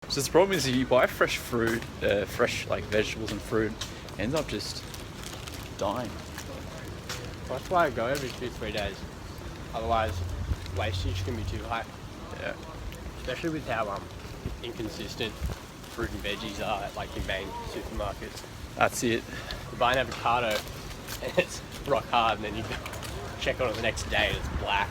So the problem is if you buy fresh fruit, fresh like vegetables and fruit, it ends up just dying. That's why I go every 2-3 days. Otherwise, wastage can be too high. Yeah. Especially with how inconsistent fruit and veggies are at like your main supermarkets. That's it. You buy an avocado and it's rock hard, and then you check on it the next day and it's black.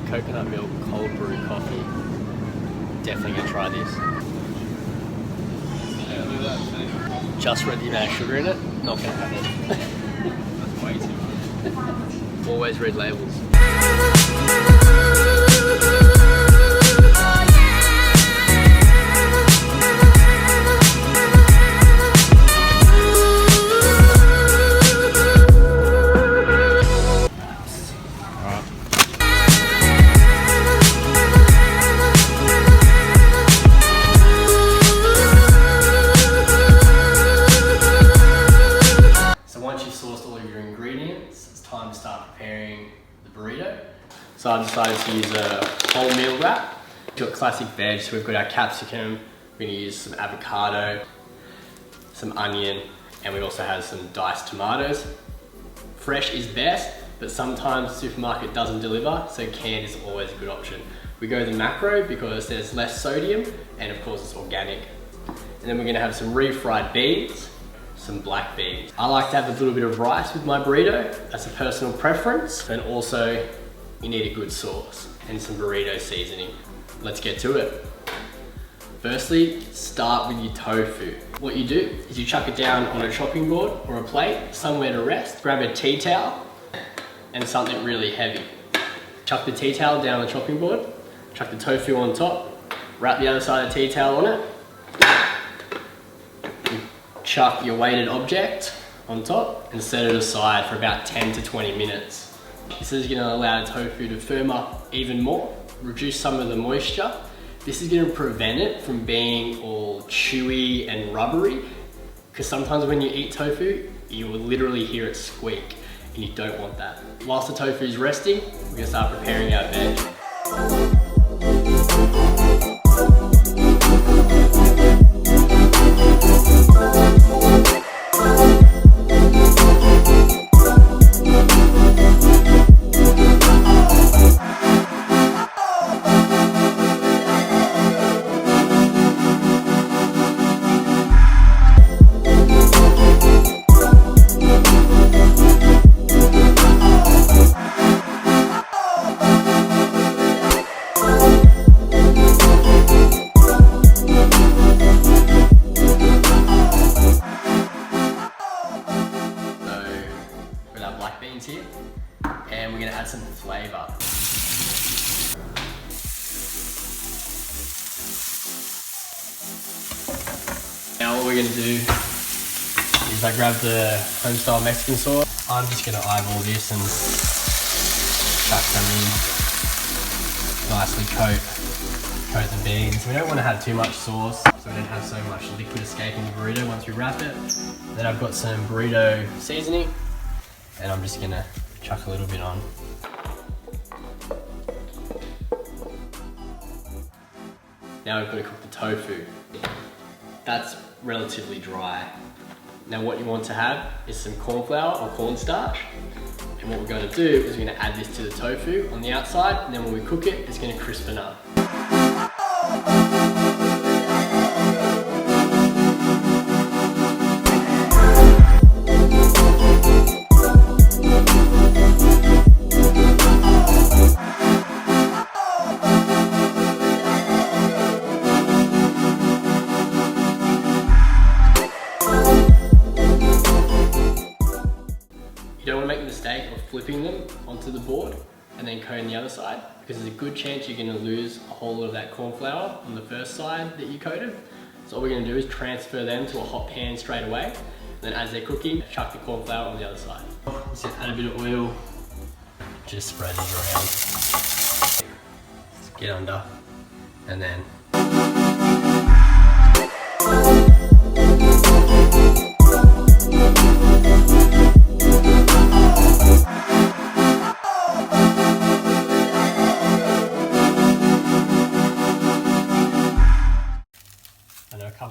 Coconut milk cold brew coffee. Definitely gonna try this. Just read the amount of sugar in it. Not gonna have it. That's way too much. Always read labels. Time to start preparing the burrito. So I decided to use a wholemeal wrap. We've got classic veg, so we've got our capsicum, we're going to use some avocado, some onion, and we also have some diced tomatoes. Fresh is best, but sometimes the supermarket doesn't deliver, so canned is always a good option. We go the macro because there's less sodium, and of course it's organic. And then we're going to have some refried beans, some black beans. I like to have a little bit of rice with my burrito. That's a personal preference. And also, you need a good sauce and some burrito seasoning. Let's get to it. Firstly, start with your tofu. What you do is you chuck it down on a chopping board or a plate, somewhere to rest. Grab a tea towel and something really heavy. Chuck the tea towel down the chopping board, chuck the tofu on top, wrap the other side of the tea towel on it, chuck your weighted object on top and set it aside for about 10 to 20 minutes. This is going to allow the tofu to firm up even more, reduce some of the moisture. This is going to prevent it from being all chewy and rubbery, because sometimes when you eat tofu, you will literally hear it squeak, and you don't want that. Whilst the tofu is resting, we're going to start preparing our veg. Here, and we're going to add some flavour. Now what we're going to do is I grab the home-style Mexican sauce. I'm just going to eyeball this and chuck some in. Nicely coat the beans. We don't want to have too much sauce, so we don't have so much liquid escaping the burrito once we wrap it. Then I've got some burrito seasoning, and I'm just gonna chuck a little bit on. Now we've got to cook the tofu. That's relatively dry. Now what you want to have is some corn flour or cornstarch. And what we're going to do is we're going to add this to the tofu on the outside, and then when we cook it, it's going to crispen up. You don't want to make the mistake of flipping them onto the board. and then coat on the other side, because there's a good chance you're gonna lose a whole lot of that corn flour on the first side that you coated. So all we're gonna do is transfer them to a hot pan straight away. Then as they're cooking, chuck the corn flour on the other side. So add a bit of oil, just spread it around. Just get under, and then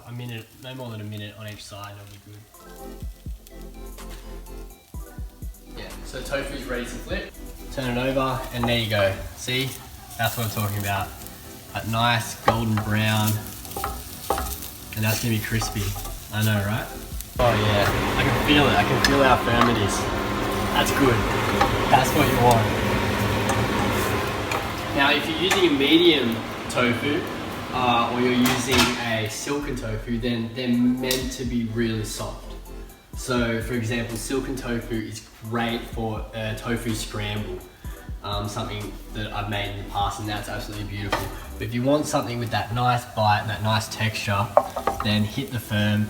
a minute, no more than a minute on each side, that'll be good. Yeah, so tofu's ready to flip. Turn it over, and there you go. See, that's what I'm talking about. That nice golden brown, and that's gonna be crispy. I know, right? Oh yeah, I can feel it. I can feel how firm it is. That's good. That's what you want. Now, if you're using a medium tofu, or you're using a silken tofu, then they're meant to be really soft. So for example, silken tofu is great for a tofu scramble, something that I've made in the past, and that's absolutely beautiful. But if you want something with that nice bite and that nice texture, then hit the firm,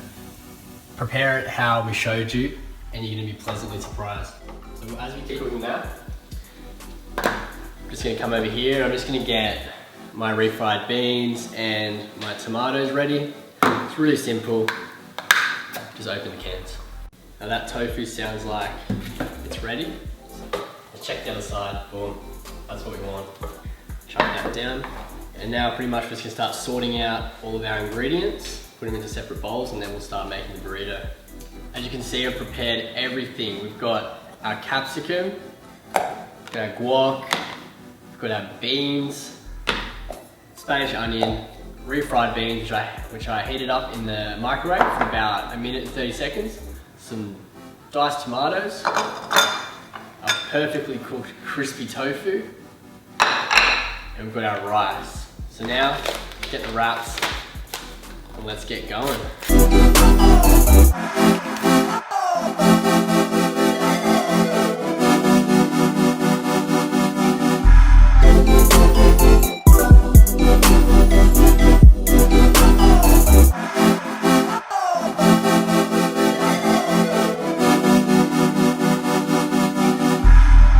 prepare it how we showed you, and you're gonna be pleasantly surprised. So as we keep cooking that, I'm just gonna come over here, I'm just gonna get my refried beans and my tomatoes ready. It's really simple. Just open the cans. Now that tofu sounds like it's ready. Let's check the other side. Boom. That's what we want. Chuck that down. And now pretty much we're just gonna start sorting out all of our ingredients, put them into separate bowls, and then we'll start making the burrito. As you can see, I've prepared everything. We've got our capsicum, we've got our guac, we've got our beans, Spanish onion, refried beans, which I heated up in the microwave for about a minute and 30 seconds, some diced tomatoes, a perfectly cooked crispy tofu, and we've got our rice. So now, get the wraps and let's get going.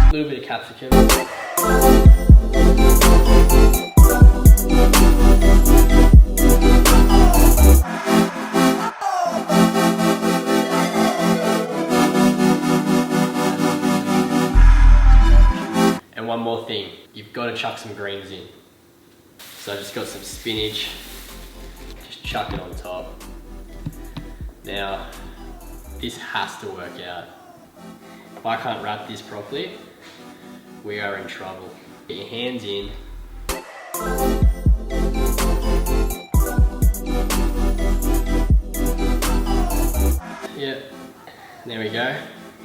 A little bit of capsicum. And one more thing, you've got to chuck some greens in. So I just got some spinach, just chuck it on top. Now, this has to work out. If I can't wrap this properly, we are in trouble. Get your hands in. Yep, there we go.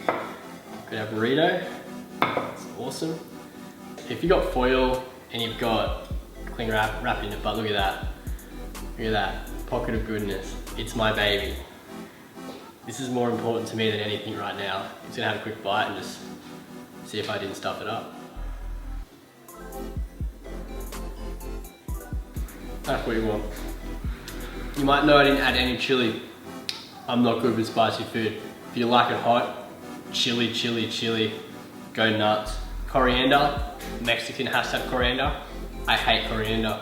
Got our burrito, it's awesome. If you've got foil and you've got cling wrap in it, but look at that. Look at that, pocket of goodness. It's my baby. This is more important to me than anything right now. I'm just gonna have a quick bite and just see if I didn't stuff it up. That's what you want. You might know I didn't add any chili. I'm not good with spicy food. If you like it hot, chili, chili, chili, go nuts. Coriander, Mexican has to have coriander. I hate coriander.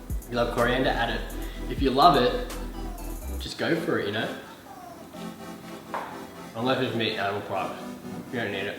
If you love coriander, add it. If you love it, just go for it, you know? Unless it's meat, animal products. You don't need it.